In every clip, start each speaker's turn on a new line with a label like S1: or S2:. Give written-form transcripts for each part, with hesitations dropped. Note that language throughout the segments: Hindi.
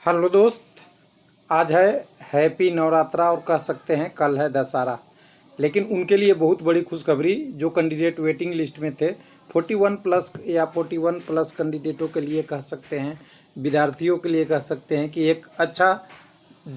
S1: हेलो दोस्त, आज है हैप्पी नवरात्रा और कह सकते हैं कल है दशहरा। लेकिन उनके लिए बहुत बड़ी खुशखबरी, जो कैंडिडेट वेटिंग लिस्ट में थे 41 प्लस या 41 प्लस कैंडिडेटों के लिए कह सकते हैं, विद्यार्थियों के लिए कह सकते हैं कि एक अच्छा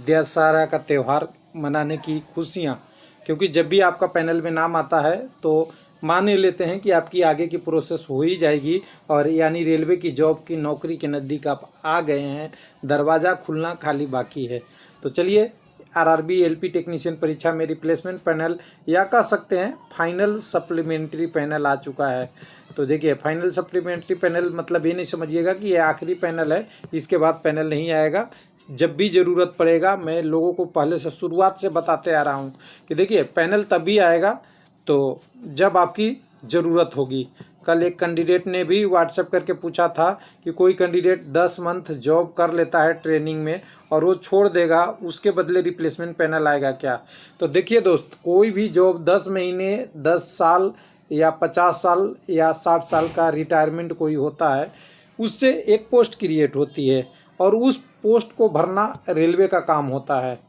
S1: दशहरा का त्यौहार मनाने की खुशियाँ। क्योंकि जब भी आपका पैनल में नाम आता है तो मान लेते हैं कि आपकी आगे की प्रोसेस हो ही जाएगी, और यानी रेलवे की जॉब की नौकरी के नज़दीक आप आ गए हैं, दरवाज़ा खुलना खाली बाकी है। तो चलिए, आरआरबी एलपी टेक्नीशियन परीक्षा में रिप्लेसमेंट पैनल या कह सकते हैं फाइनल सप्लीमेंट्री पैनल आ चुका है। तो देखिए, फाइनल सप्लीमेंट्री पैनल मतलब ये नहीं समझिएगा कि ये आखिरी पैनल है, इसके बाद पैनल नहीं आएगा। जब भी ज़रूरत पड़ेगा, मैं लोगों को पहले से शुरुआत से बताते आ रहा हूँ कि देखिए, पैनल तभी आएगा तो जब आपकी ज़रूरत होगी। कल एक कैंडिडेट ने भी व्हाट्सएप करके पूछा था कि कोई कैंडिडेट 10 मंथ जॉब कर लेता है ट्रेनिंग में और वो छोड़ देगा, उसके बदले रिप्लेसमेंट पैनल आएगा क्या। तो देखिए दोस्त, कोई भी जॉब 10 महीने, 10 साल या 50 साल या 60 साल का रिटायरमेंट कोई होता है, उससे एक पोस्ट क्रिएट होती है और उस पोस्ट को भरना रेलवे का काम होता है।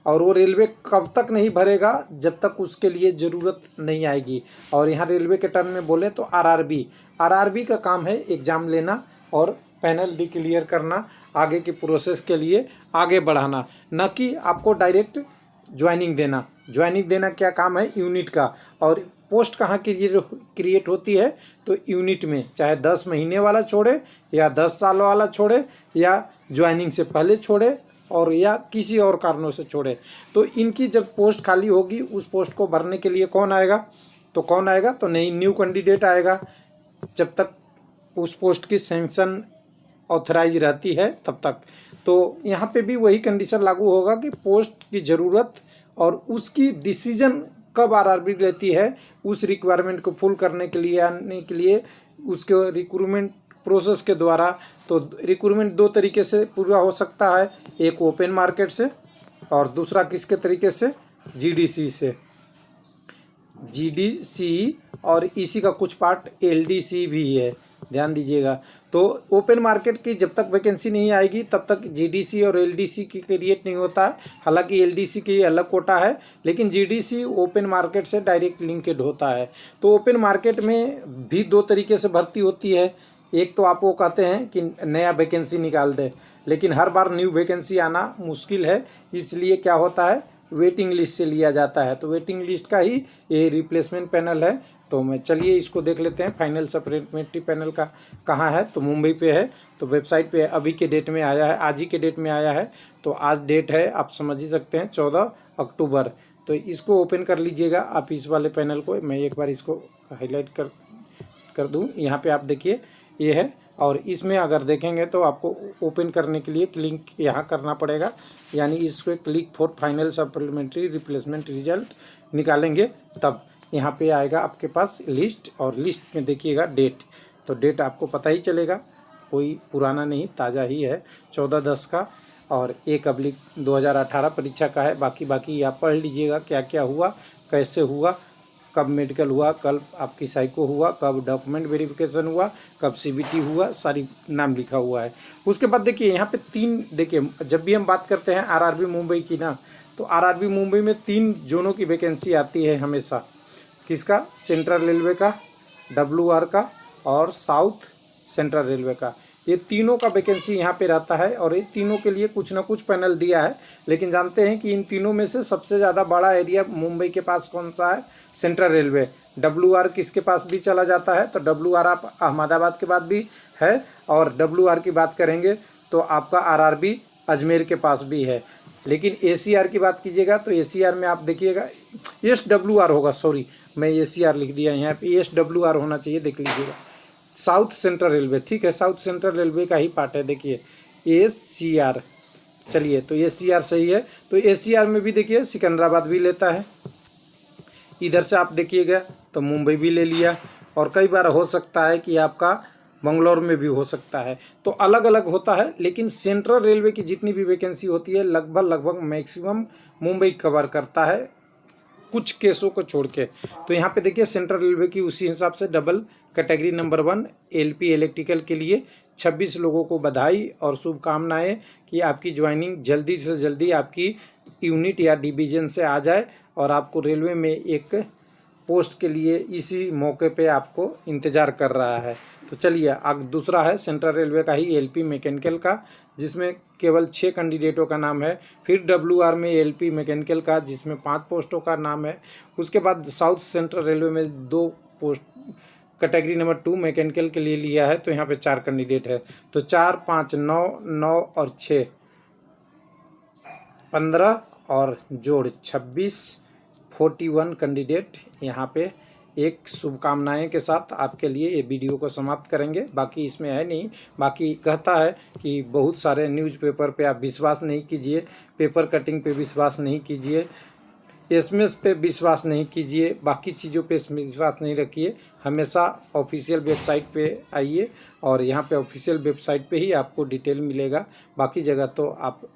S1: और वो रेलवे कब तक नहीं भरेगा, जब तक उसके लिए ज़रूरत नहीं आएगी। और यहाँ रेलवे के टर्म में बोले तो आरआरबी का काम है एग्ज़ाम लेना और पैनल डिक्लेयर करना, आगे की प्रोसेस के लिए आगे बढ़ाना, न कि आपको डायरेक्ट ज्वाइनिंग देना। ज्वाइनिंग देना क्या काम है, यूनिट का। और पोस्ट कहाँ की क्रिएट होती है, तो यूनिट में, चाहे 10 महीने वाला छोड़े या 10 साल वाला छोड़े या ज्वाइनिंग से पहले छोड़े और या किसी और कारणों से छोड़े। तो इनकी जब पोस्ट खाली होगी, उस पोस्ट को भरने के लिए कौन आएगा, तो नई न्यू कैंडिडेट आएगा। जब तक उस पोस्ट की सैंक्शन ऑथराइज रहती है तब तक। तो यहाँ पे भी वही कंडीशन लागू होगा कि पोस्ट की ज़रूरत और उसकी डिसीजन कब आरआरबी लेती है, उस रिक्वायरमेंट को फुल करने के लिए, आने के लिए, उसके रिक्रूटमेंट प्रोसेस के द्वारा। तो रिक्रूटमेंट दो तरीके से पूरा हो सकता है, एक ओपन मार्केट से और दूसरा किसके तरीके से, जीडीसी से। जीडीसी और इसी का कुछ पार्ट एलडीसी भी है, ध्यान दीजिएगा। तो ओपन मार्केट की जब तक वैकेंसी नहीं आएगी तब तक जीडीसी और एलडीसी की क्रिएट नहीं होता है। हालांकि एलडीसी की अलग कोटा है, लेकिन जीडीसी ओपन मार्केट से डायरेक्ट लिंकेड होता है। तो ओपन मार्केट में भी दो तरीके से भर्ती होती है। एक तो आप वो कहते हैं कि नया वैकेंसी निकाल दे, लेकिन हर बार न्यू वैकेंसी आना मुश्किल है, इसलिए क्या होता है, वेटिंग लिस्ट से लिया जाता है। तो वेटिंग लिस्ट का ही ये रिप्लेसमेंट पैनल है। तो मैं चलिए इसको देख लेते हैं, फाइनल सप्लीमेंट्री पैनल का कहाँ है। तो मुंबई पे है, तो वेबसाइट पे अभी के डेट में आया है, आज ही के डेट में आया है। तो आज डेट है, आप समझ ही सकते हैं, 14 अक्टूबर। तो इसको ओपन कर लीजिएगा आप, इस वाले पैनल को। मैं एक बार इसको हाईलाइट कर दूँ। यहाँ पे आप देखिए, ये है। और इसमें अगर देखेंगे तो आपको ओपन करने के लिए क्लिक यहाँ करना पड़ेगा, यानी इसको click for final supplementary replacement result निकालेंगे तब यहाँ पे आएगा आपके पास लिस्ट। और लिस्ट में देखिएगा डेट, तो डेट आपको पता ही चलेगा, कोई पुराना नहीं, ताज़ा ही है, 14/10 का और 1/2018 परीक्षा का है। बाकी आप पढ़ लीजिएगा क्या क्या हुआ, कैसे हुआ, कब मेडिकल हुआ, कल आपकी साइको हुआ, कब डॉक्यूमेंट वेरिफिकेशन हुआ, कब सीबीटी हुआ, सारी नाम लिखा हुआ है। उसके बाद देखिए यहाँ पे 3, देखिए जब भी हम बात करते हैं आरआरबी मुंबई की ना, तो आरआरबी मुंबई में 3 जोनों की वैकेंसी आती है हमेशा। किसका, सेंट्रल रेलवे का, डब्ल्यूआर का और साउथ सेंट्रल रेलवे का। ये तीनों का वैकेंसी यहाँ पे रहता है और ये तीनों के लिए कुछ ना कुछ पैनल दिया है। लेकिन जानते हैं कि इन तीनों में से सबसे ज़्यादा बड़ा एरिया मुंबई के पास कौन सा है, सेंट्रल रेलवे। डब्ल्यूआर किसके पास भी चला जाता है, तो डब्ल्यूआर आप अहमदाबाद के बाद भी है। और डब्ल्यूआर की बात करेंगे तो आपका आरआरबी अजमेर के पास भी है। लेकिन एसीआर की बात कीजिएगा तो एसीआर में आप देखिएगा, एसडब्ल्यूआर होगा, सॉरी मैं एसीआर लिख दिया, यहाँ पे एसडब्ल्यूआर होना चाहिए, देख लीजिएगा। साउथ सेंट्रल रेलवे, ठीक है, साउथ सेंट्रल रेलवे का ही पार्ट है, देखिए एसीआर। चलिए, तो एसीआर सही है। तो एसीआर में भी देखिए सिकंदराबाद भी लेता है, इधर से आप देखिएगा तो मुंबई भी ले लिया, और कई बार हो सकता है कि आपका बंगलौर में भी हो सकता है। तो अलग अलग होता है, लेकिन सेंट्रल रेलवे की जितनी भी वैकेंसी होती है लगभग मैक्सिमम मुंबई कवर करता है, कुछ केसों को छोड़ के। तो यहाँ पे देखिए सेंट्रल रेलवे की उसी हिसाब से double category number 1 LP electrical के लिए 26 लोगों को बधाई और शुभकामनाएं कि आपकी ज्वाइनिंग जल्दी से जल्दी आपकी यूनिट या डिवीज़न से आ जाए और आपको रेलवे में एक पोस्ट के लिए इसी मौके पे आपको इंतज़ार कर रहा है। तो चलिए अब दूसरा है सेंट्रल रेलवे का ही एलपी मैकेनिकल का, जिसमें केवल 6 कैंडिडेटों का नाम है। फिर डब्ल्यूआर में एलपी मैकेनिकल का, जिसमें 5 पोस्टों का नाम है। उसके बाद साउथ सेंट्रल रेलवे में 2 पोस्ट कैटेगरी नंबर 2 मैकेनिकल के लिए लिया है, तो यहाँ पे 4 कैंडिडेट है। तो 4, 5, 9, 9 और 6, 15 और जोड़ 26, 41 कैंडिडेट यहाँ पे एक शुभकामनाएं के साथ आपके लिए ये वीडियो को समाप्त करेंगे। बाकी इसमें है नहीं, बाकी कहता है कि बहुत सारे न्यूज़पेपर पे आप विश्वास नहीं कीजिए, पेपर कटिंग पे विश्वास नहीं कीजिए, एसएमएस पे विश्वास नहीं कीजिए, बाकी चीज़ों पे विश्वास नहीं रखिए। हमेशा ऑफिशियल वेबसाइट पे आइए और यहाँ पे ऑफिशियल वेबसाइट पे ही आपको डिटेल मिलेगा। बाकी जगह तो आप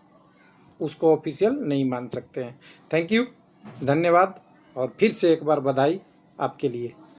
S1: उसको ऑफिशियल नहीं मान सकते हैं। थैंक यू, धन्यवाद और फिर से एक बार बधाई आपके लिए।